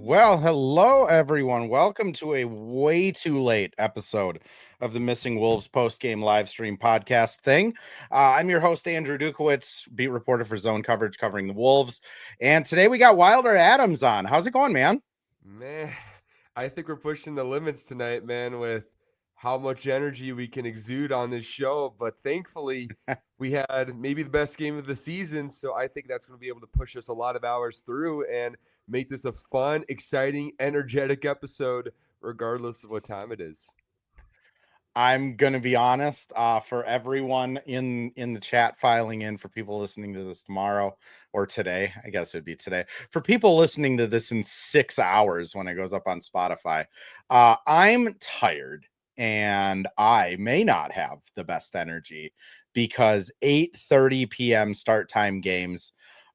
Well, hello everyone. Welcome to a way too late episode of the Missing Wolves post-game live stream podcast thing. I'm your host, Andrew Dukowitz, beat reporter for Zone Coverage covering the Wolves. And today we got Wilder Adams on. How's it going, man? Man, I think we're pushing the limits tonight, man, with how much energy we can exude on this show. But thankfully, we had maybe the best game of the season. So I think that's going to be able to push us a lot of hours through and make this a fun, exciting, energetic episode, regardless of what time it is. I'm gonna be honest. For everyone in the chat filing in, for people listening to this tomorrow or today, I guess it'd be today. For people listening to this in 6 hours when it goes up on Spotify, I'm tired and I may not have the best energy because 8:30 p.m. start time games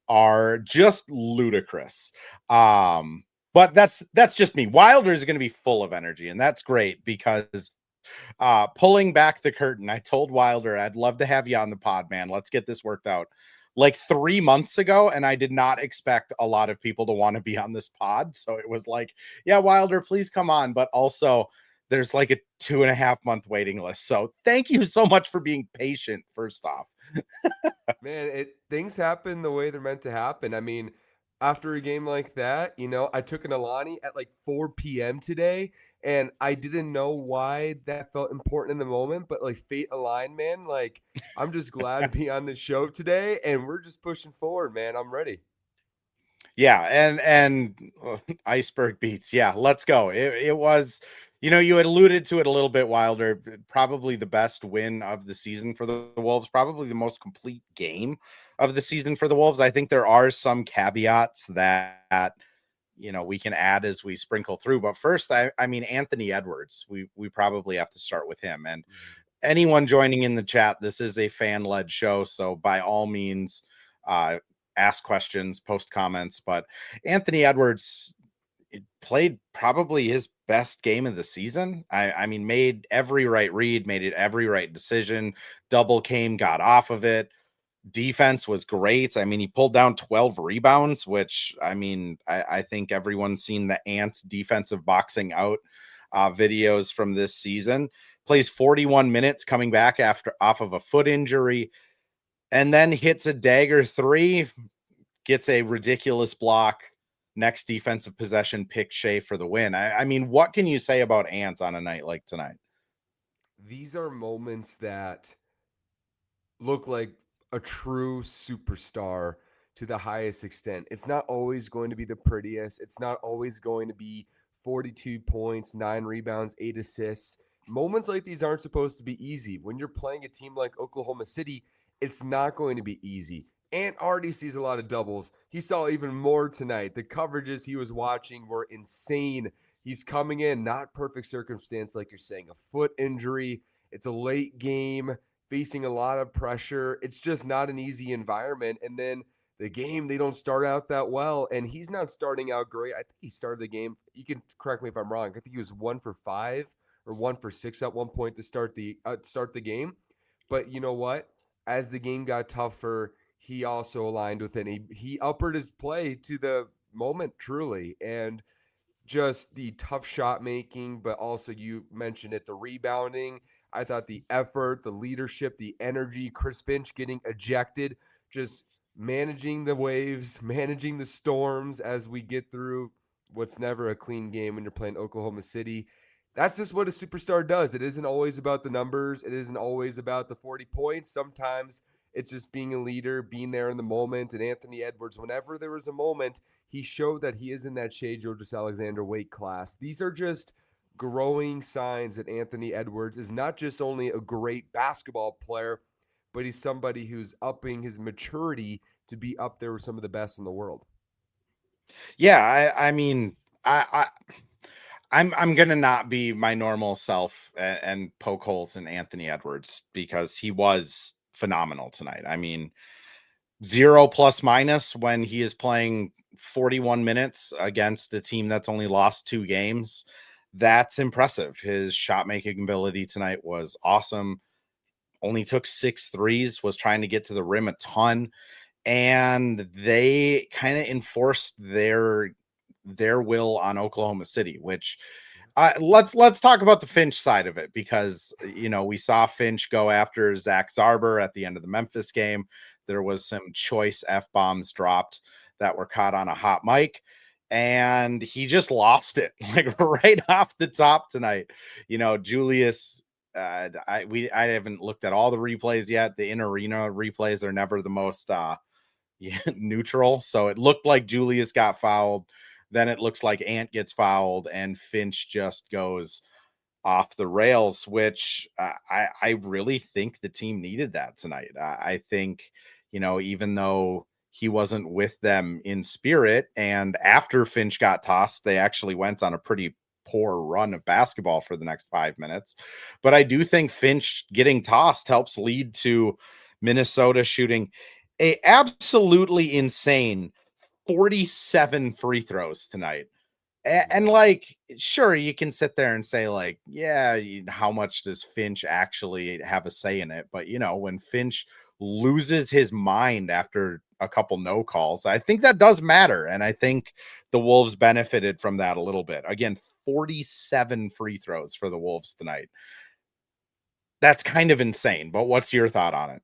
are just ludicrous. But that's just me. Wilder is going to be full of energy, and that's great because pulling back the curtain, I told Wilder I'd love to have you on the pod, man. Let's get this worked out. Like 3 months ago, and I did not expect a lot of people to want to be on this pod. So it was like, yeah, Wilder, please come on. But also, there's like a 2.5 month waiting list. So thank you so much for being patient, first off. Man, things happen the way they're meant to happen. I mean, after a game like that, I took an Alani at like 4 p.m. today, and I didn't know why that felt important in the moment, but like fate aligned, man. Like, I'm just glad to be on this show today, and we're just pushing forward, man. I'm ready. Yeah, and iceberg beats. Yeah, let's go. It was, you had alluded to it a little bit, Wilder. Probably the best win of the season for the Wolves. Probably the most complete game of the season for the Wolves. I think there are some caveats that we can add as we sprinkle through. But first, I mean Anthony Edwards. We probably have to start with him. And anyone joining in the chat, this is a fan-led show, so by all means, ask questions, post comments. But Anthony Edwards played probably his best game of the season. I mean, made every right read, made it every right decision. Double came, got off of it. Defense was great. I mean, he pulled down 12 rebounds, which I mean, I think everyone's seen the Ants defensive boxing out videos from this season. Plays 41 minutes coming back off of a foot injury, and then hits a dagger three, gets a ridiculous block. Next defensive possession, pick Shea for the win. I mean, what can you say about Ant on a night like tonight? These are moments that look like a true superstar to the highest extent. It's not always going to be the prettiest. It's not always going to be 42 points, 9 rebounds, 8 assists. Moments like these aren't supposed to be easy. When you're playing a team like Oklahoma City, it's not going to be easy. Ant already sees a lot of doubles. He saw even more tonight. The coverages he was watching were insane. He's coming in, not perfect circumstance, like you're saying, a foot injury. It's a late game, facing a lot of pressure. It's just not an easy environment. And then the game, they don't start out that well. And he's not starting out great. I think he started the game. You can correct me if I'm wrong. I think he was 1 for 5 or 1 for 6 at one point to start the game. But you know what? As the game got tougher, he also aligned with it. He uppered his play to the moment, truly. And just the tough shot making, but also you mentioned it, the rebounding. I thought the effort, the leadership, the energy, Chris Finch getting ejected, just managing the waves, managing the storms as we get through what's never a clean game when you're playing Oklahoma City. That's just what a superstar does. It isn't always about the numbers. It isn't always about the 40 points. Sometimes it's just being a leader, being there in the moment. And Anthony Edwards, whenever there was a moment, he showed that he is in that Shea Gilgeous-Alexander weight class. These are just growing signs that Anthony Edwards is not just only a great basketball player, but he's somebody who's upping his maturity to be up there with some of the best in the world. Yeah, I mean, I I'm gonna not be my normal self and poke holes in Anthony Edwards because he was phenomenal tonight. I mean, zero plus minus when he is playing 41 minutes against a team that's only lost 2 games. That's impressive. His shot making ability tonight was awesome. Only took 6 threes, was trying to get to the rim a ton, and they kind of enforced their their will on Oklahoma City, which let's talk about the Finch side of it, because we saw Finch go after Zach Zarber at the end of the Memphis game. There was some choice F-bombs dropped that were caught on a hot mic, and he just lost it like right off the top tonight. Julius, I haven't looked at all the replays yet. The in arena replays are never the most neutral. So it looked like Julius got fouled. Then it looks like Ant gets fouled, and Finch just goes off the rails, which I really think the team needed that tonight. I think, even though he wasn't with them in spirit, and after Finch got tossed, they actually went on a pretty poor run of basketball for the next 5 minutes. But I do think Finch getting tossed helps lead to Minnesota shooting a absolutely insane 47 free throws tonight. And like, sure, you can sit there and say, like, yeah, how much does Finch actually have a say in it? But, when Finch loses his mind after a couple no calls, I think that does matter. And I think the Wolves benefited from that a little bit. Again, 47 free throws for the Wolves tonight. That's kind of insane. But what's your thought on it?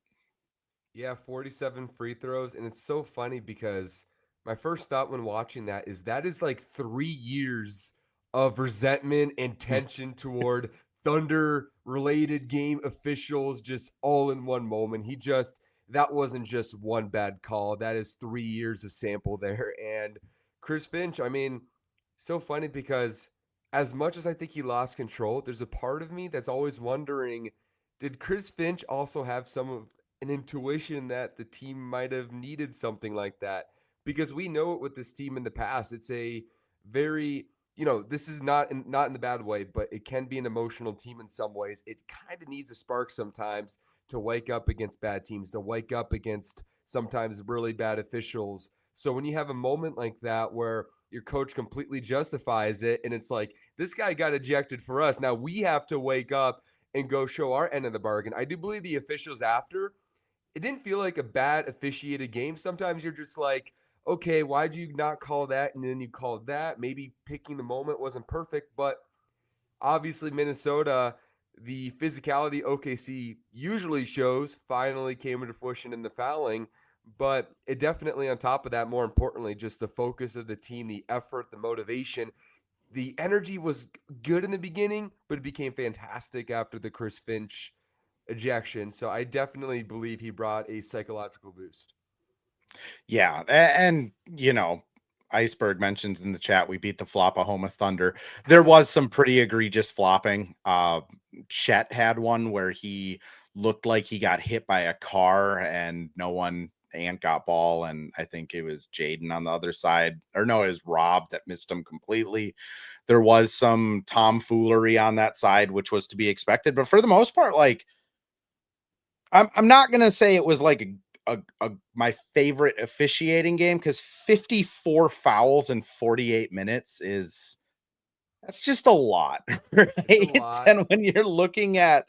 Yeah, 47 free throws. And it's so funny because my first thought when watching that is like 3 years of resentment and tension toward Thunder related game officials just all in one moment. That wasn't just one bad call. That is 3 years of sample there. And Chris Finch, I mean, so funny because as much as I think he lost control, there's a part of me that's always wondering, did Chris Finch also have some of an intuition that the team might have needed something like that? Because we know it with this team in the past. It's a very, this is not in the bad way, but it can be an emotional team in some ways. It kind of needs a spark sometimes to wake up against bad teams, to wake up against sometimes really bad officials. So when you have a moment like that where your coach completely justifies it and it's like, this guy got ejected for us, now we have to wake up and go show our end of the bargain. I do believe the officials after, it didn't feel like a bad officiated game. Sometimes you're just like, okay, why'd you not call that? And then you called that. Maybe picking the moment wasn't perfect, but obviously Minnesota, the physicality OKC usually shows finally came into fruition in the fouling. But it definitely, on top of that, more importantly, just the focus of the team, the effort, the motivation. The energy was good in the beginning, but it became fantastic after the Chris Finch ejection. So I definitely believe he brought a psychological boost. Yeah, and Iceberg mentions in the chat we beat the Flopahoma Thunder. There was some pretty egregious flopping. Chet had one where he looked like he got hit by a car and no one Ant got ball, and I think it was Jaden on the other side, or no, it was Rob that missed him completely. There was some tomfoolery on that side, which was to be expected, but for the most part, like, I'm not gonna say it was like my favorite officiating game, because 54 fouls in 48 minutes that's just a lot, It's a right? lot. And when you're looking at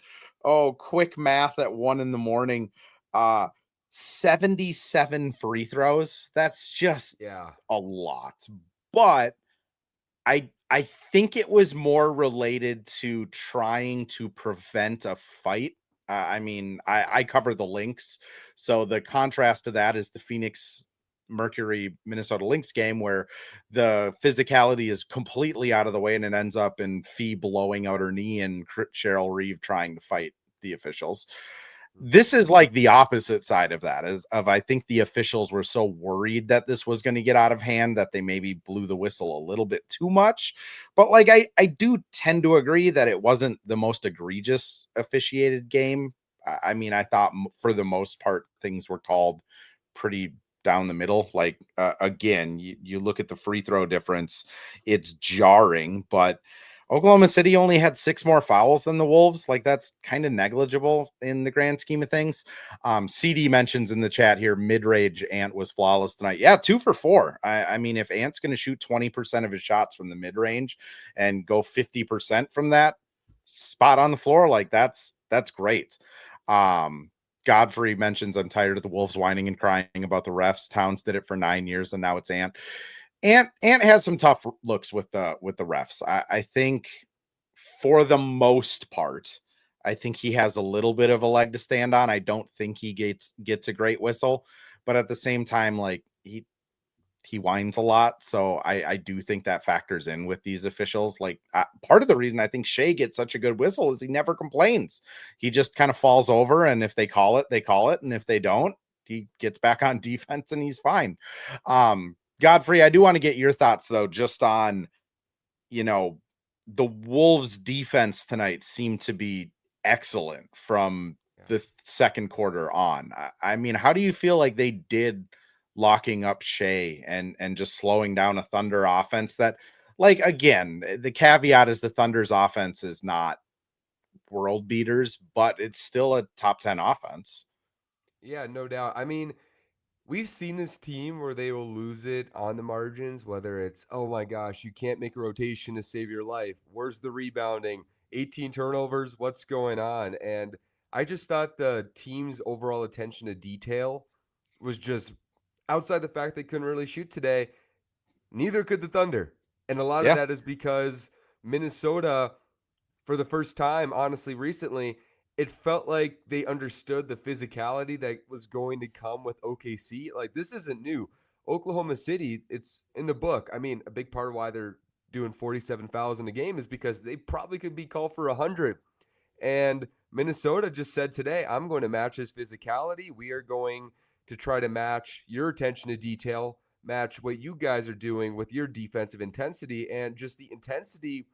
quick math at 1 a.m, uh 77 free throws, that's just Yeah. a lot. But I think it was more related to trying to prevent a fight. I mean, I cover the Lynx, so the contrast to that is the Phoenix Mercury Minnesota Lynx game, where the physicality is completely out of the way, and it ends up in Fee blowing out her knee and Cheryl Reeve trying to fight the officials. This is like the opposite side of that, is of, I think the officials were so worried that this was going to get out of hand that they maybe blew the whistle a little bit too much. But like, I do tend to agree that it wasn't the most egregious officiated game. I mean, I thought for the most part things were called pretty down the middle. Like, again, you look at the free throw difference, it's jarring, but Oklahoma City only had 6 more fouls than the Wolves. Like, that's kind of negligible in the grand scheme of things. CD mentions in the chat here, mid-range Ant was flawless tonight. Yeah, 2 for 4. I mean, if Ant's going to shoot 20% of his shots from the mid-range and go 50% from that spot on the floor, like, that's great. Godfrey mentions, I'm tired of the Wolves whining and crying about the refs. Towns did it for 9 years, and now it's Ant. Ant has some tough looks with the refs. I think for the most part, I think he has a little bit of a leg to stand on. I don't think he gets a great whistle, but at the same time, like he whines a lot, so I do think that factors in with these officials. Like part of the reason I think Shea gets such a good whistle is he never complains. He just kind of falls over, and if they call it, they call it, and if they don't, he gets back on defense and he's fine. Godfrey, I do want to get your thoughts though, just on you know the Wolves' defense tonight seemed to be excellent from Yeah. the second quarter on. I mean, how do you feel like they did locking up Shea and just slowing down a Thunder offense that, like, again, the caveat is the Thunder's offense is not world beaters, but it's still a top 10 offense. Yeah, no doubt. I mean, we've seen this team where they will lose it on the margins, whether it's, oh my gosh, you can't make a rotation to save your life. Where's the rebounding? 18 turnovers. What's going on? And I just thought the team's overall attention to detail was just outside the fact they couldn't really shoot today. Neither could the Thunder. And a lot of Yeah. that is because Minnesota, for the first time, honestly, recently, it felt like they understood the physicality that was going to come with OKC. Like, this isn't new. Oklahoma City, it's in the book. I mean, a big part of why they're doing 47 fouls in a game is because they probably could be called for 100. And Minnesota just said today, I'm going to match his physicality. We are going to try to match your attention to detail, match what you guys are doing with your defensive intensity. And just the intensity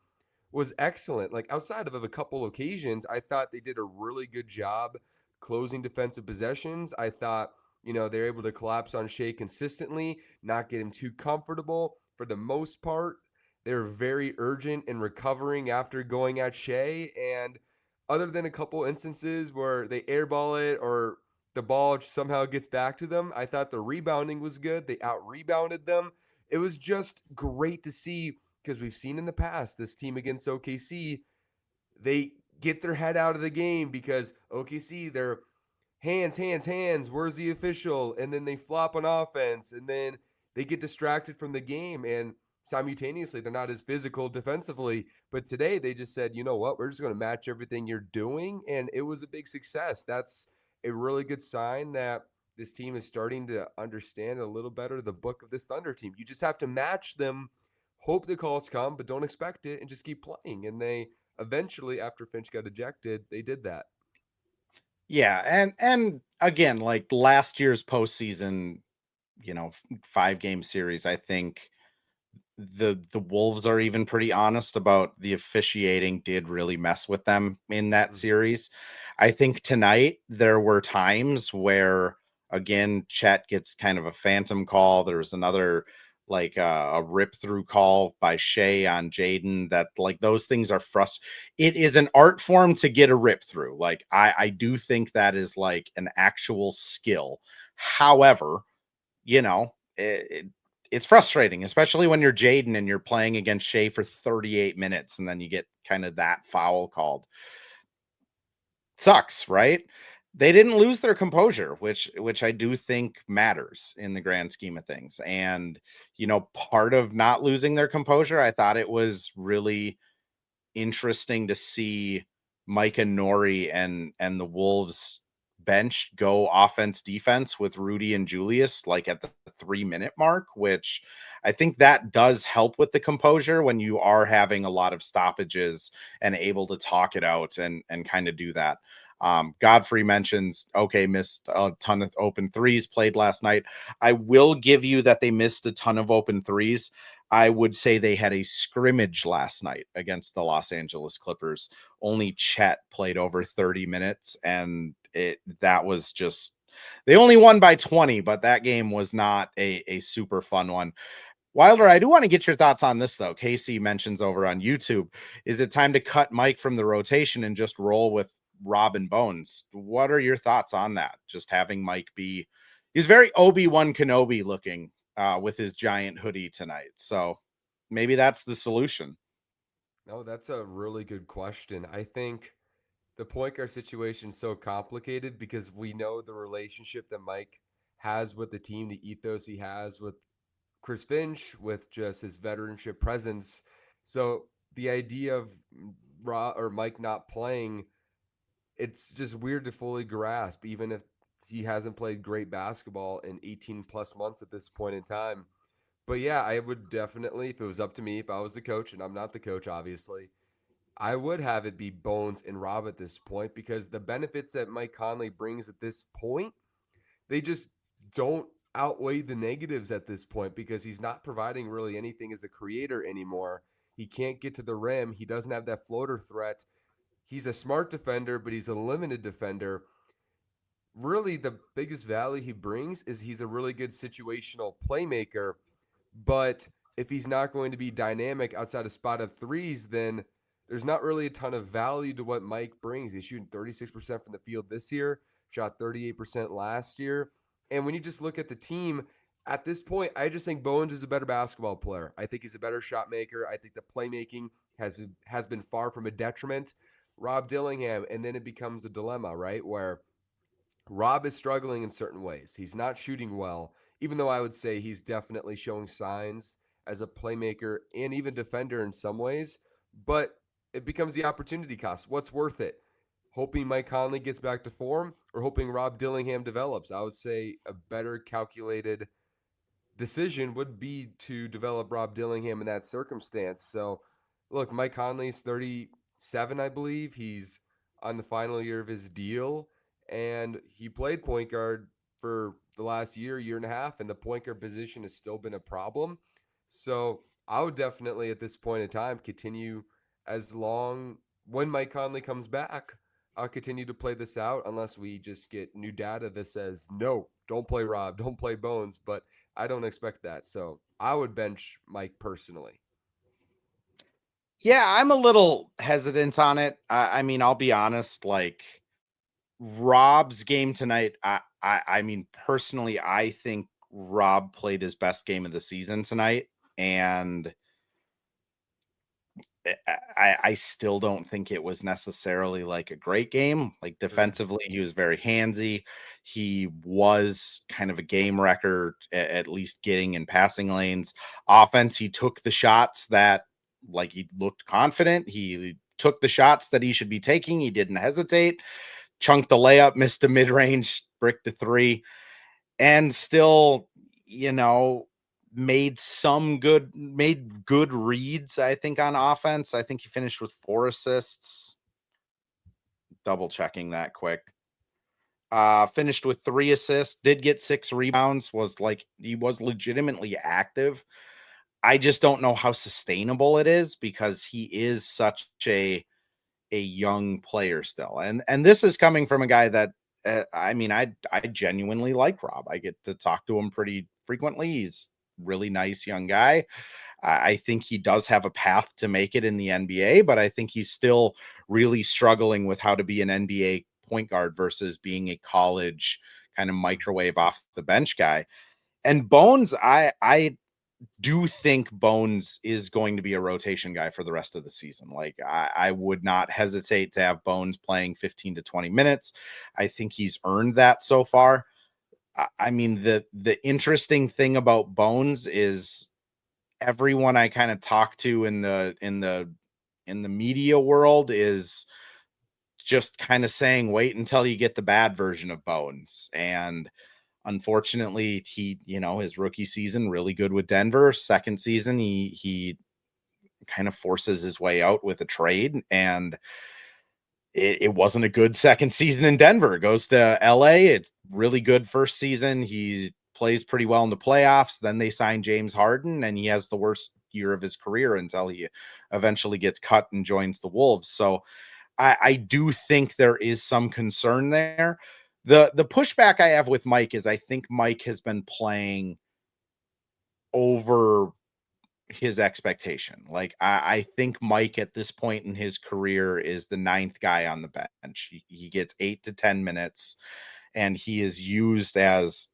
was excellent. Like outside of a couple occasions, I thought they did a really good job closing defensive possessions. I thought, they're able to collapse on Shea consistently, not get him too comfortable. For the most part, they were very urgent in recovering after going at Shea. And other than a couple instances where they airball it or the ball somehow gets back to them, I thought the rebounding was good. They out rebounded them. It was just great to see because we've seen in the past this team against OKC, they get their head out of the game because OKC, they're hands, hands, hands. Where's the official? And then they flop on offense, and then they get distracted from the game. And simultaneously, they're not as physical defensively. But today, they just said, you know what? We're just going to match everything you're doing. And it was a big success. That's a really good sign that this team is starting to understand a little better the book of this Thunder team. You just have to match them, hope the calls come, but don't expect it, and just keep playing. And they eventually, after Finch got ejected, they did that. Yeah, and again, like last year's postseason, 5-game series, I think the Wolves are even pretty honest about the officiating did really mess with them in that Mm-hmm. series. I think tonight there were times where again Chet gets kind of a phantom call. There was another like a rip through call by Shea on Jaden that like those things are it is an art form to get a rip through. Like I do think that is like an actual skill. However, it's frustrating, especially when you're Jaden and you're playing against Shea for 38 minutes and then you get kind of that foul called. Sucks, right? They didn't lose their composure, which I do think matters in the grand scheme of things. And part of not losing their composure, I thought it was really interesting to see Micah Nori and the Wolves bench go offense defense with Rudy and Julius like at the 3-minute mark, which I think that does help with the composure when you are having a lot of stoppages and able to talk it out and kind of do that. Godfrey mentions, okay, missed a ton of open threes played last night. I will give you that they missed a ton of open threes. I would say they had a scrimmage last night against the Los Angeles Clippers. Only Chet played over 30 minutes, and that was just they only won by 20, but that game was not a super fun one. Wilder, I do want to get your thoughts on this though. Casey mentions over on YouTube, is it time to cut Mike from the rotation and just roll with Robin Bones? What are your thoughts on that? Just having Mike be, he's very Obi-Wan Kenobi looking with his giant hoodie tonight. So maybe that's the solution. No, that's a really good question. I think the point guard situation is so complicated because we know the relationship that Mike has with the team, the ethos he has with Chris Finch with just his veteranship presence. So the idea of Mike not playing, it's just weird to fully grasp, even if he hasn't played great basketball in 18 plus months at this point in time. But yeah, I would definitely, if it was up to me, if I was the coach, and I'm not the coach, obviously, I would have it be Bones and Rob at this point, because the benefits that Mike Conley brings at this point, they just don't outweigh the negatives at this point, because he's not providing really anything as a creator anymore. He can't get to the rim. He doesn't have that floater threat. He's a smart defender, but he's a limited defender. Really, the biggest value he brings is he's a really good situational playmaker. But if he's not going to be dynamic outside of spot up threes, then there's not really a ton of value to what Mike brings. He's shooting 36% from the field this year, shot 38% last year. And when you just look at the team at this point, I just think Bones is a better basketball player. I think he's a better shot maker. I think the playmaking has been far from a detriment. Rob Dillingham, and then it becomes a dilemma, right? Where Rob is struggling in certain ways. He's not shooting well, even though I would say he's definitely showing signs as a playmaker and even defender in some ways. But it becomes the opportunity cost. What's worth it? Hoping Mike Conley gets back to form, or hoping Rob Dillingham develops? I would say a better calculated decision would be to develop Rob Dillingham in that circumstance. So, look, Mike Conley's 37, I believe. He's on the final year of his deal, and he played point guard for the last year and a half, and the point guard position has still been a problem. So, I would definitely, at this point in time, continue as long when Mike Conley comes back. I'll continue to play this out unless we just get new data that says, no, don't play Rob, don't play Bones. But I don't expect that. So I would bench Mike personally. Yeah, I'm a little hesitant on it. I mean, I'll be honest, like Rob's game tonight, I mean, personally, I think Rob played his best game of the season tonight. And I still don't think it was necessarily like a great game. Like defensively, he was very handsy. He was kind of a game wrecker, at least getting in passing lanes. Offense, he took the shots that, like, he looked confident. He took the shots that he should be taking. He didn't hesitate. Chunked the layup, missed a mid-range, bricked a three, and still, you know, made good reads, I think, on offense. I think he finished with 4 assists. Double checking that quick. Finished with 3 assists, did get 6 rebounds, he was legitimately active. I just don't know how sustainable it is, because he is such a young player still. And this is coming from a guy that I mean, I genuinely like Rob. I get to talk to him pretty frequently. He's really nice young guy. I think he does have a path to make it in the NBA, but I think he's still really struggling with how to be an NBA point guard versus being a college kind of microwave off the bench guy. And Bones, I do think Bones is going to be a rotation guy for the rest of the season. Like I would not hesitate to have Bones playing 15 to 20 minutes. I think he's earned that so far. I mean, the interesting thing about Bones is everyone I kind of talk to in the media world is just kind of saying, wait until you get the bad version of Bones. And unfortunately, he, his rookie season, really good with Denver. Second season, he kind of forces his way out with a trade, and it wasn't a good second season in Denver. It goes to LA. It's really good first season. He plays pretty well in the playoffs. Then they sign James Harden, and he has the worst year of his career until he eventually gets cut and joins the Wolves. So I do think there is some concern there. The pushback I have with Mike is I think Mike has been playing over his expectation. Like I think Mike at this point in his career is the 9th guy on the bench. He gets 8 to 10 minutes, and he is used as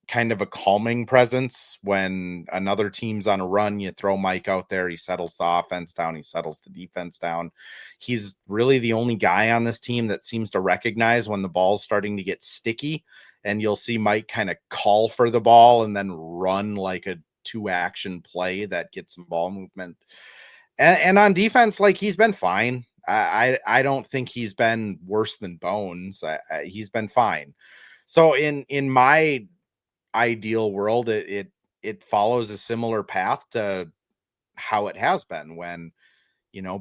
kind of a calming presence. When another team's on a run, you throw Mike out there, he settles the offense down, he settles the defense down. He's really the only guy on this team that seems to recognize when the ball's starting to get sticky, and you'll see Mike kind of call for the ball and then run like a two action play that gets some ball movement. And on defense, like, he's been fine. I don't think he's been worse than Bones. He's been fine. So in my ideal world, it follows a similar path to how it has been when,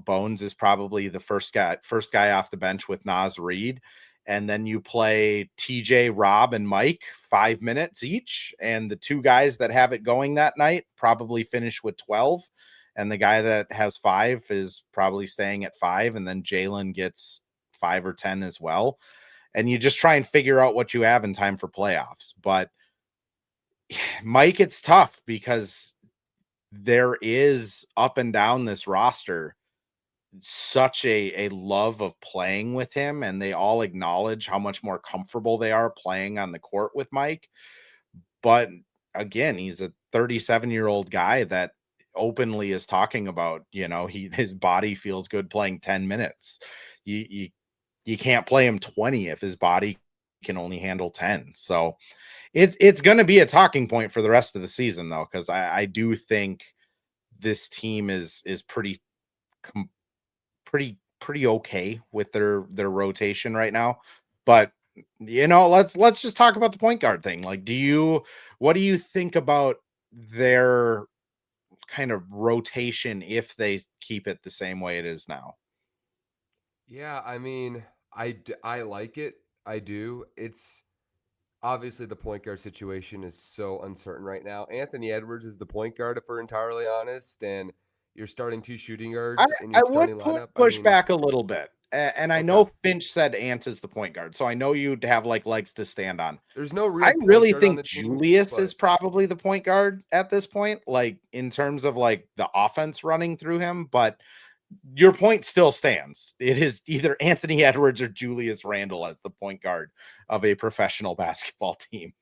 Bones is probably the first guy off the bench with Naz Reid. And then you play TJ, Rob, and Mike 5 minutes each. And the two guys that have it going that night probably finish with 12. And the guy that has 5 is probably staying at 5. And then Jalen gets 5 or 10 as well. And you just try and figure out what you have in time for playoffs. But Mike, it's tough because there is up and down this roster such a love of playing with him, and they all acknowledge how much more comfortable they are playing on the court with Mike. But again, he's a 37-year-old guy that openly is talking about, his body feels good playing 10 minutes. You can't play him 20 if his body can only handle 10. So it's going to be a talking point for the rest of the season, though, because I do think this team is pretty okay with their rotation right now. But let's just talk about the point guard thing. Like, what do you think about their kind of rotation if they keep it the same way it is now? Yeah, I mean, I like it. I do. It's obviously the point guard situation is so uncertain right now. Anthony Edwards is the point guard, if we're entirely honest, and you're starting 2 shooting guards in I your would starting lineup. I push mean, back a little bit. And I okay. know Finch said Ant is the point guard, so I know you'd have like legs to stand on. There's no I real point really guard on think the team, Julius is but probably the point guard at this point, like in terms of like the offense running through him. But your point still stands. It is either Anthony Edwards or Julius Randle as the point guard of a professional basketball team.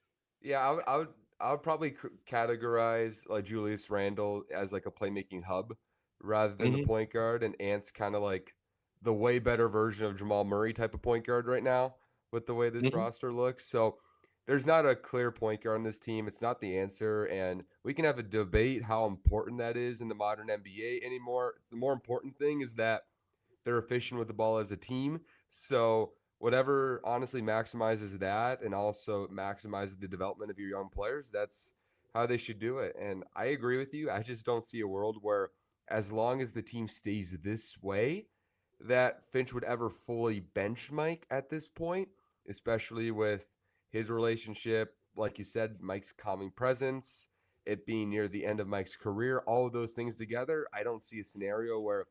yeah, I would probably categorize like Julius Randle as like a playmaking hub rather than the Mm-hmm. point guard, and Ant's kind of like the way better version of Jamal Murray type of point guard right now with the way this Mm-hmm. roster looks. So there's not a clear point guard on this team. It's not the answer, and we can have a debate how important that is in the modern NBA anymore. The more important thing is that they're efficient with the ball as a team. So whatever honestly maximizes that and also maximizes the development of your young players, that's how they should do it. And I agree with you. I just don't see a world where as long as the team stays this way, that Finch would ever fully bench Mike at this point, especially with his relationship. Like you said, Mike's calming presence, it being near the end of Mike's career, all of those things together. I don't see a scenario where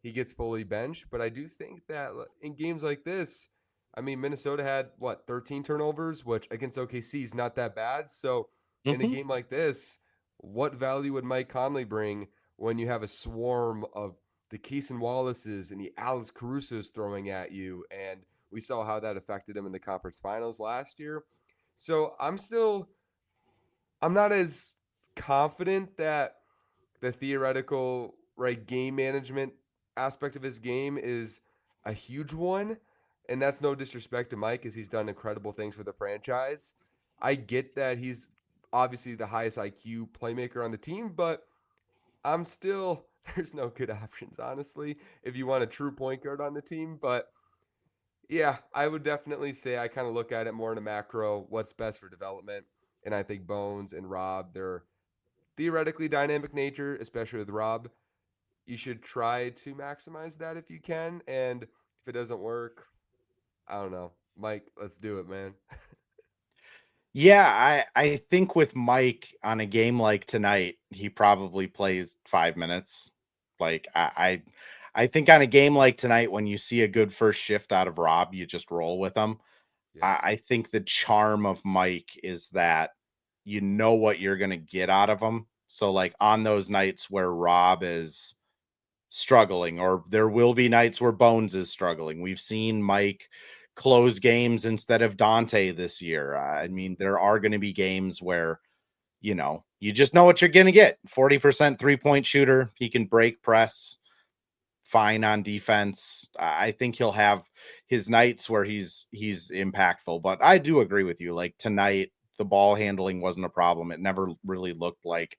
he gets fully benched. But I do think that in games like this, I mean, Minnesota had 13 turnovers, which against OKC is not that bad. So in a Mm-hmm. game like this, what value would Mike Conley bring when you have a swarm of the Keeson Wallaces and the Alex Caruso's throwing at you? And we saw how that affected him in the conference finals last year. So I'm not as confident that the theoretical right game management aspect of his game is a huge one. And that's no disrespect to Mike, as he's done incredible things for the franchise. I get that he's obviously the highest IQ playmaker on the team, but I'm still there's no good options, honestly, if you want a true point guard on the team. But yeah, I would definitely say I kind of look at it more in a macro, what's best for development. And I think Bones and Rob, they're theoretically dynamic nature, especially with Rob. You should try to maximize that if you can. And if it doesn't work, I don't know. Mike, let's do it, man. Yeah, I think with Mike on a game like tonight, he probably plays 5 minutes. Like I think on a game like tonight, when you see a good first shift out of Rob, you just roll with him. Yeah. I think the charm of Mike is that you know what you're gonna get out of him. So like on those nights where Rob is struggling, or there will be nights where Bones is struggling. We've seen Mike close games instead of Dante this year. I mean, there are going to be games where, you just know what you're going to get. 40% 3-point shooter. He can break press fine on defense. I think he'll have his nights where he's impactful, but I do agree with you. Like tonight, the ball handling wasn't a problem. It never really looked like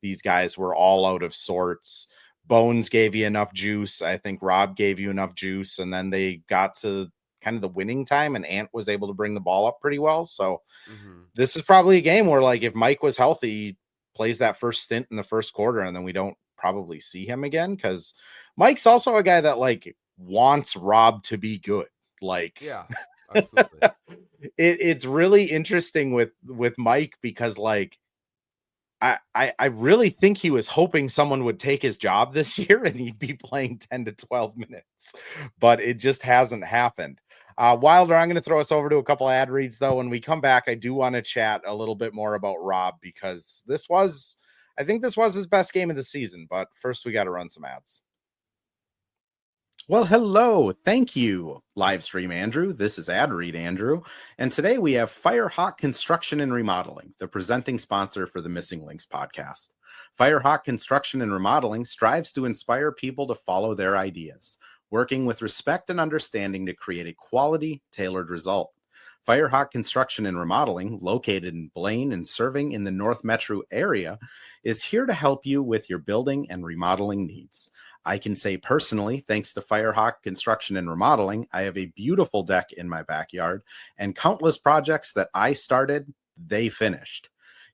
these guys were all out of sorts. Bones gave you enough juice. I think Rob gave you enough juice. And then they got to kind of the winning time, and Ant was able to bring the ball up pretty well. So this is probably a game where, like, if Mike was healthy, he plays that first stint in the first quarter, and then we don't probably see him again, because Mike's also a guy that, like, wants Rob to be good. Like, Yeah, absolutely. it's really interesting with Mike, because, like, I really think he was hoping someone would take his job this year and he'd be playing 10 to 12 minutes, but it just hasn't happened. Wilder, I'm going to throw us over to a couple ad reads, though. When we come back, I do want to chat a little bit more about Rob, because I think this was his best game of the season, but first we got to run some ads. Well, hello. Thank you, Livestream Andrew. This is Ad Read Andrew. And today we have Firehawk Construction and Remodeling, the presenting sponsor for the Missing Links podcast. Firehawk Construction and Remodeling strives to inspire people to follow their ideas, working with respect and understanding to create a quality, tailored result. Firehawk Construction and Remodeling, located in Blaine and serving in the North Metro area, is here to help you with your building and remodeling needs. I can say personally, thanks to Firehawk Construction and Remodeling, I have a beautiful deck in my backyard, and countless projects that I started, they finished.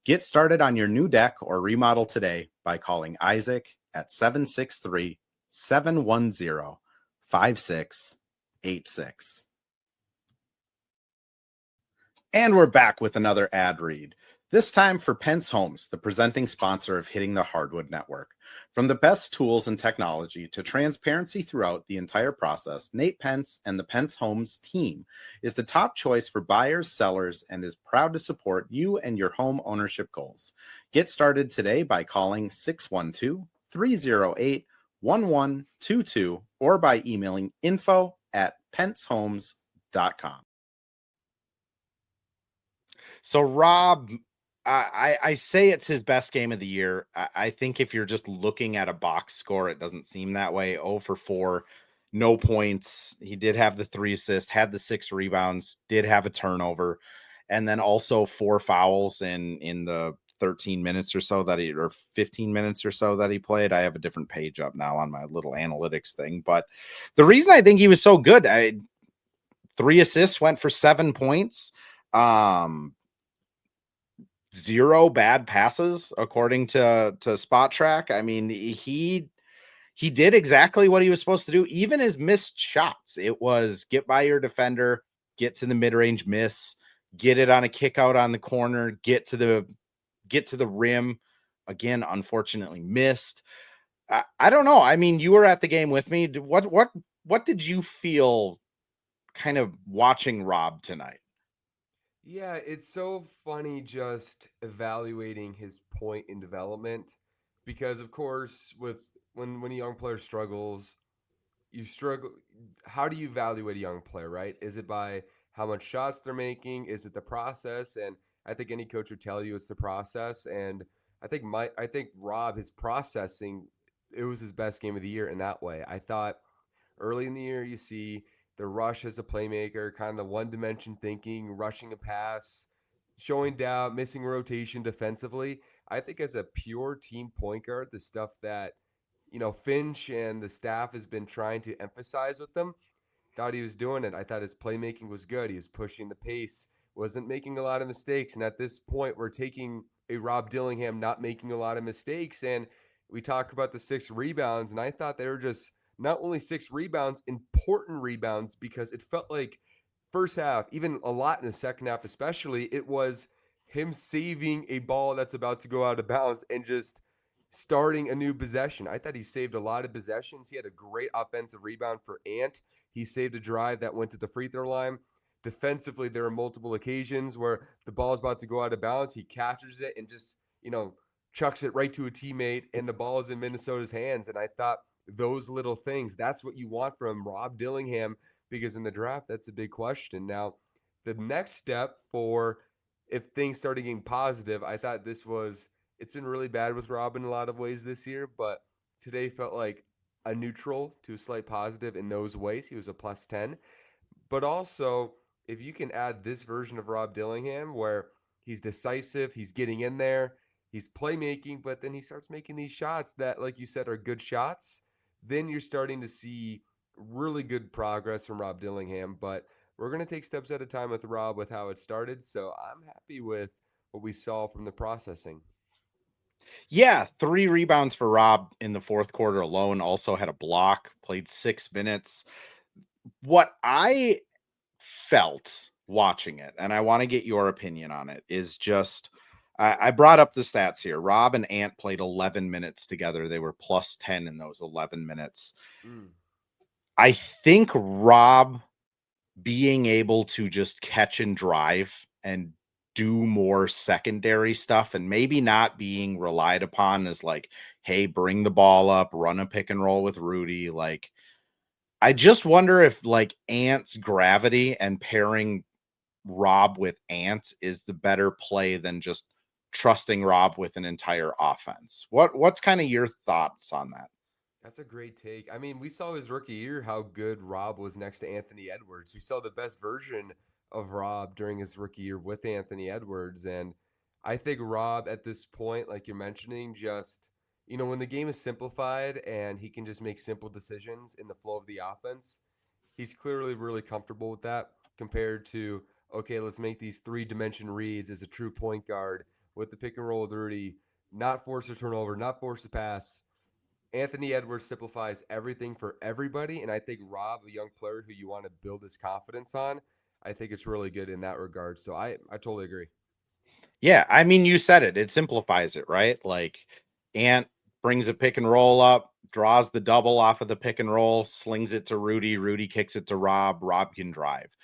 Get started on your new deck or remodel today by calling Isaac at 763-710-5686. And we're back with another ad read, this time for Pence Homes, the presenting sponsor of Hitting the Hardwood Network. From the best tools and technology to transparency throughout the entire process, Nate Pence and the Pence Homes team is the top choice for buyers, sellers, and is proud to support you and your home ownership goals. Get started today by calling 612-308-1122 or by emailing info@pencehomes.com. So Rob, I say it's his best game of the year. I think if you're just looking at a box score, it doesn't seem that way. 0 for 4, no points. He did have the 3 assists, had the 6 rebounds, did have a turnover, and then also 4 fouls in the 13 minutes or so or 15 minutes or so that he played. I have a different page up now on my little analytics thing. But the reason I think he was so good, 3 assists, went for 7 points. 0 bad passes according to Spot Track. I mean, he did exactly what he was supposed to do. Even his missed shots, it was get by your defender, get to the mid-range miss, get it on a kick out on the corner, get to the rim. Again, unfortunately missed. I don't know. I mean, you were at the game with me. What did you feel kind of watching Rob tonight? Yeah, it's so funny just evaluating his point in development because of course with when a young player struggles, you struggle. How do you evaluate a young player, right? Is it by how much shots they're making? Is it the process? And I think any coach would tell you it's the process. And I think Rob, his processing, it was his best game of the year in that way. I thought early in the year, you see the rush as a playmaker, kind of the one dimension thinking, rushing a pass, showing doubt, missing rotation defensively. I think as a pure team point guard, the stuff that Finch and the staff has been trying to emphasize with them, thought he was doing it. I thought his playmaking was good. He was pushing the pace, wasn't making a lot of mistakes. And at this point, we're taking a Rob Dillingham not making a lot of mistakes. And we talk about the 6 rebounds, and I thought they were just not only 6 rebounds, important rebounds, because it felt like first half, even a lot in the second half, especially, it was him saving a ball that's about to go out of bounds and just starting a new possession. I thought he saved a lot of possessions. He had a great offensive rebound for Ant. He saved a drive that went to the free throw line. Defensively, there were multiple occasions where the ball is about to go out of bounds. He catches it and just, chucks it right to a teammate, and the ball is in Minnesota's hands. And I thought those little things, that's what you want from Rob Dillingham, because in the draft, that's a big question. Now, the next step for if things started getting positive, I thought it's been really bad with Rob in a lot of ways this year, but today felt like a neutral to a slight positive in those ways. He was a plus 10. But also, if you can add this version of Rob Dillingham where he's decisive, he's getting in there, he's playmaking, but then he starts making these shots that, like you said, are good shots. Then you're starting to see really good progress from Rob Dillingham. But we're going to take steps at a time with Rob with how it started. So I'm happy with what we saw from the processing. Yeah, 3 rebounds for Rob in the fourth quarter alone, also had a block, played 6 minutes. What I felt watching it, and I want to get your opinion on it, is just I brought up the stats here. Rob and Ant played 11 minutes together. They were plus 10 in those 11 minutes. Mm. I think Rob being able to just catch and drive and do more secondary stuff and maybe not being relied upon as like, hey, bring the ball up, run a pick and roll with Rudy. Like, I just wonder if like Ant's gravity and pairing Rob with Ant is the better play than just trusting Rob with an entire offense. What's kind of your thoughts on that? That's a great take. I mean, we saw his rookie year how good Rob was next to Anthony Edwards. We saw the best version of Rob during his rookie year with Anthony Edwards. And I think Rob at this point, like you're mentioning, just, when the game is simplified and he can just make simple decisions in the flow of the offense, he's clearly really comfortable with that compared to, okay, let's make these three-dimension reads as a true point guard with the pick and roll with Rudy, not force a turnover, not force a pass. Anthony Edwards simplifies everything for everybody. And I think Rob, a young player who you want to build his confidence on, I think it's really good in that regard. So I totally agree. Yeah, I mean, you said it. It simplifies it, right? Like Ant brings a pick and roll up, draws the double off of the pick and roll, slings it to Rudy. Rudy kicks it to Rob. Rob can drive.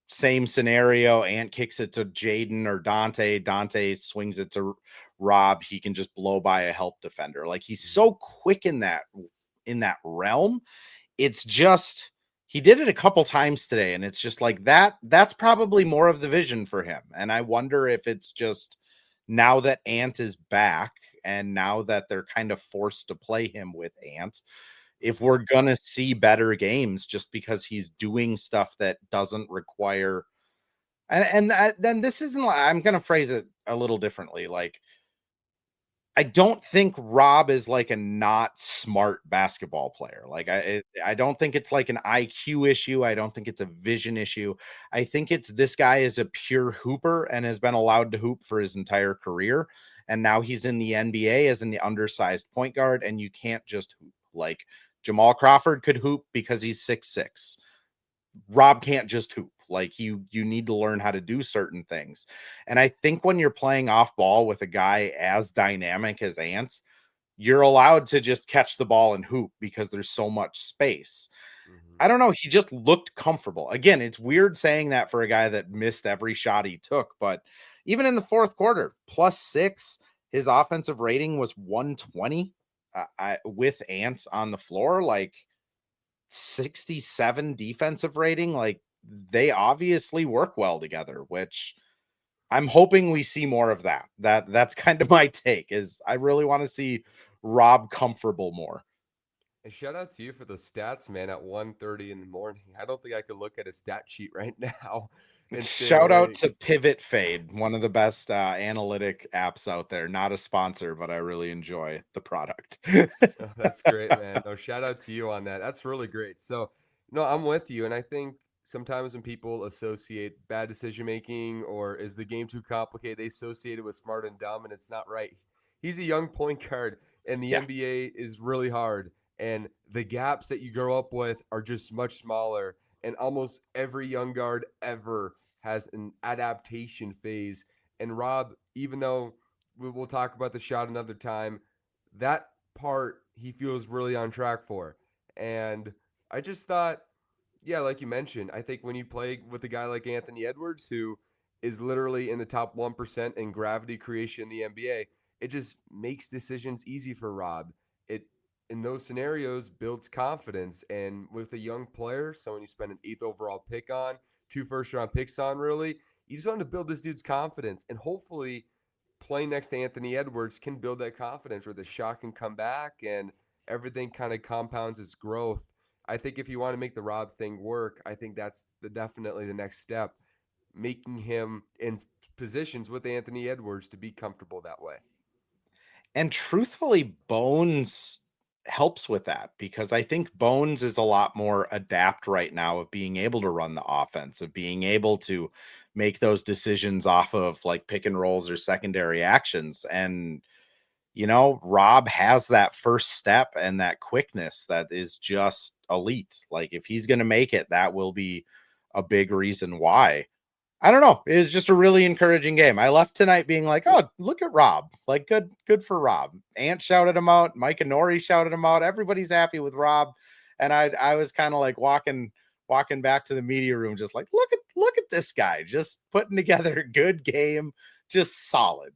Same scenario. Ant kicks it to Jaden or Dante. Dante swings it to Rob. He can just blow by a help defender. Like he's Mm-hmm. so quick in that realm. It's just he did it a couple times today, and it's just like that's probably more of the vision for him. And I wonder if it's just now that Ant is back and now that they're kind of forced to play him with Ant, if we're gonna see better games just because he's doing stuff that doesn't require then this isn't I'm gonna phrase it a little differently. Like I don't think Rob is like a not smart basketball player. Like I don't think it's like an IQ issue. I don't think it's a vision issue. I think it's this guy is a pure hooper and has been allowed to hoop for his entire career. And now he's in the NBA as an undersized point guard, and you can't just hoop. Like Jamal Crawford could hoop because he's 6'6". Rob can't just hoop. Like you need to learn how to do certain things. And I think when you're playing off ball with a guy as dynamic as Ant, you're allowed to just catch the ball and hoop because there's so much space. Mm-hmm. I don't know, he just looked comfortable. Again, it's weird saying that for a guy that missed every shot he took, but even in the fourth quarter, +6, his offensive rating was 120 with Ant on the floor. Like 67 defensive rating. Like they obviously work well together, which I'm hoping we see more of that. That's kind of my take is I really want to see Rob comfortable more. And shout out to you for the stats, man, at 1:30 in the morning. I don't think I could look at a stat sheet right now and stay Shout out awake. to Pivot Fade, one of the best analytic apps out there. Not a sponsor, but I really enjoy the product. Oh, that's great, man. No, shout out to you on that. That's really great. So, no, I'm with you. And I think sometimes when people associate bad decision making or is the game too complicated, they associate it with smart and dumb, and it's not right. He's a young point guard, and the Yeah. NBA is really hard. And the gaps that you grow up with are just much smaller. And almost every young guard ever has an adaptation phase. And Rob, even though we'll talk about the shot another time, that part he feels really on track for. And I just thought, yeah, like you mentioned, I think when you play with a guy like Anthony Edwards, who is literally in the top 1% in gravity creation in the NBA, it just makes decisions easy for Rob. It, in those scenarios, builds confidence. And with a young player, someone you spend an eighth overall pick on, 2 first round picks on, really, you just want to build this dude's confidence. And hopefully, playing next to Anthony Edwards can build that confidence where the shot can come back and everything kind of compounds its growth. I think if you want to make the Rob thing work, I think that's definitely the next step, making him in positions with Anthony Edwards to be comfortable that way. And truthfully, Bones helps with that because I think Bones is a lot more adept right now of being able to run the offense, of being able to make those decisions off of like pick and rolls or secondary actions. And, Rob has that first step and that quickness that is just elite. Like if he's going to make it, that will be a big reason why. I don't know. It was just a really encouraging game. I left tonight being like, "Oh, look at Rob! Like, good for Rob." Ant shouted him out. Mike and Nori shouted him out. Everybody's happy with Rob, and I was kind of like walking back to the media room, just like, look at this guy, just putting together a good game, just solid.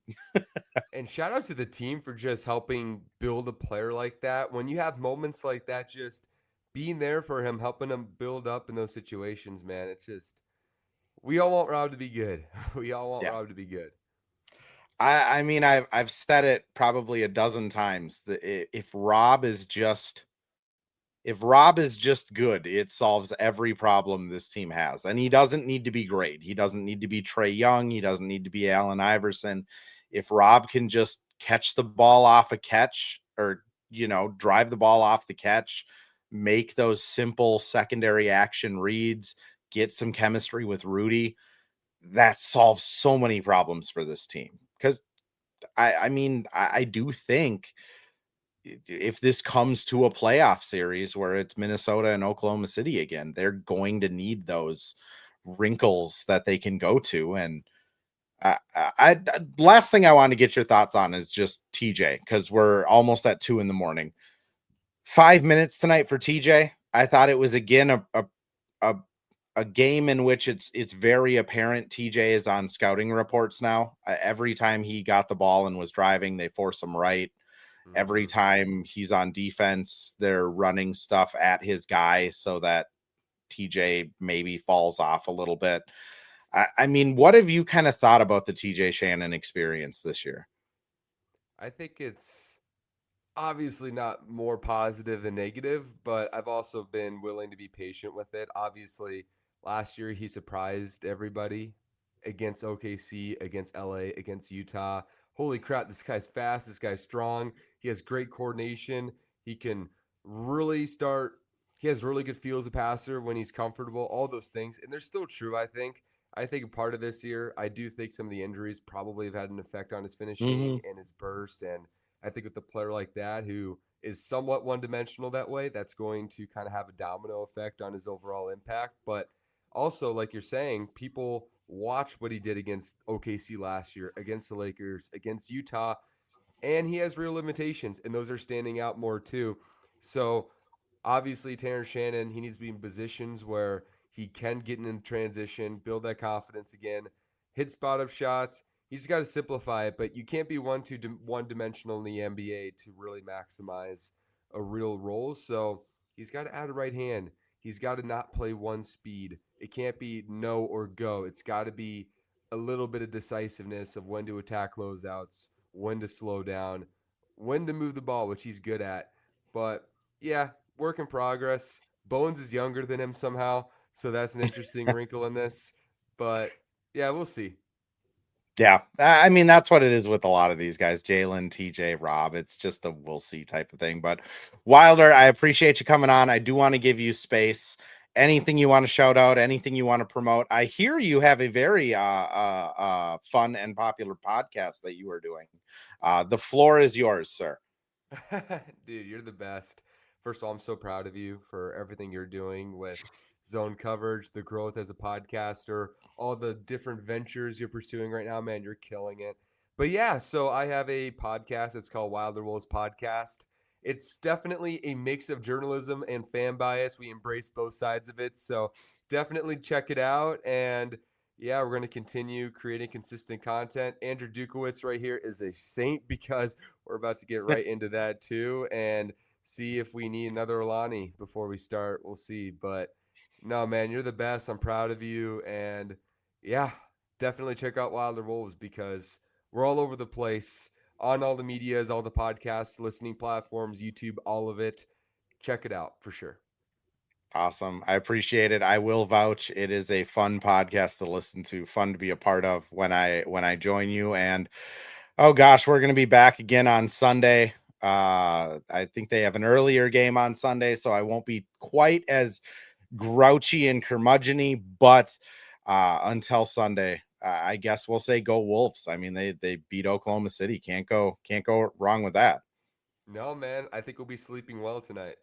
And shout out to the team for just helping build a player like that. When you have moments like that, just being there for him, helping him build up in those situations, man. It's just we all want Rob to be good. We all want Yeah. Rob to be good. I mean, I've said it probably a dozen times that if Rob is just good, it solves every problem this team has. And he doesn't need to be great. He doesn't need to be Trey Young. He doesn't need to be Allen Iverson. If Rob can just catch the ball off a catch or, drive the ball off the catch, make those simple secondary action reads, get some chemistry with Rudy, that solves so many problems for this team. Because I mean, I do think if this comes to a playoff series where it's Minnesota and Oklahoma City again, they're going to need those wrinkles that they can go to. And last thing I want to get your thoughts on is just TJ, because we're almost at 2 a.m. 5 minutes tonight for TJ. I thought it was again a a game in which it's very apparent TJ is on scouting reports now. Every time he got the ball and was driving, they force him right. Every Mm-hmm. time he's on defense, they're running stuff at his guy so that TJ maybe falls off a little bit. I mean, what have you kind of thought about the TJ Shannon experience this year? I think it's obviously not more positive than negative, but I've also been willing to be patient with it. Obviously, last year he surprised everybody against OKC, against LA, against Utah. Holy crap, this guy's fast, this guy's strong. He has great coordination. He can really start he has really good feel as a passer when he's comfortable, all those things. And they're still true, I think. I think a part of this year, I do think some of the injuries probably have had an effect on his finishing Mm-hmm. and his burst. And I think with a player like that who is somewhat one dimensional that way, that's going to kind of have a domino effect on his overall impact. But also, like you're saying, people watch what he did against OKC last year, against the Lakers, against Utah, and he has real limitations, and those are standing out more too. So obviously, Terrence Shannon, he needs to be in positions where he can get in transition, build that confidence again, hit spot up shots. He's got to simplify it, but you can't be one dimensional in the NBA to really maximize a real role. So he's got to add a right hand. He's got to not play one speed. It can't be no or go. It's got to be a little bit of decisiveness of when to attack closeouts, when to slow down, when to move the ball, which he's good at. But yeah, work in progress. Bones is younger than him somehow, so that's an interesting wrinkle in this. But yeah, we'll see. Yeah, I mean that's what it is with a lot of these guys, Jalen, TJ, Rob. It's just a we'll see type of thing. But Wilder, I appreciate you coming on. I do want to give you space. Anything you want to shout out? Anything you want to promote? I hear you have a very fun and popular podcast that you are doing. The floor is yours, sir. Dude, you're the best. First of all, I'm so proud of you for everything you're doing with zone coverage, the growth as a podcaster, all the different ventures you're pursuing right now, man. You're killing it. But yeah, so I have a podcast. It's called Wilder Wolves Podcast. It's definitely a mix of journalism and fan bias. We embrace both sides of it. So definitely check it out. And yeah, we're going to continue creating consistent content. Andrew Dukowitz right here is a saint because we're about to get right into that too and see if we need another Alani before we start. We'll see. But no, man, you're the best. I'm proud of you. And yeah, definitely check out Wilder Wolves because we're all over the place on all the medias, all the podcasts, listening platforms, YouTube, all of it. Check it out for sure. Awesome. I appreciate it. I will vouch. It is a fun podcast to listen to, fun to be a part of when I join you. And Oh gosh, we're gonna be back again on Sunday. I think they have an earlier game on Sunday, so I won't be quite as grouchy and curmudgeony, but until Sunday, I guess we'll say go Wolves. I mean, they beat Oklahoma City. Can't go wrong with that. No, man, I think we'll be sleeping well tonight.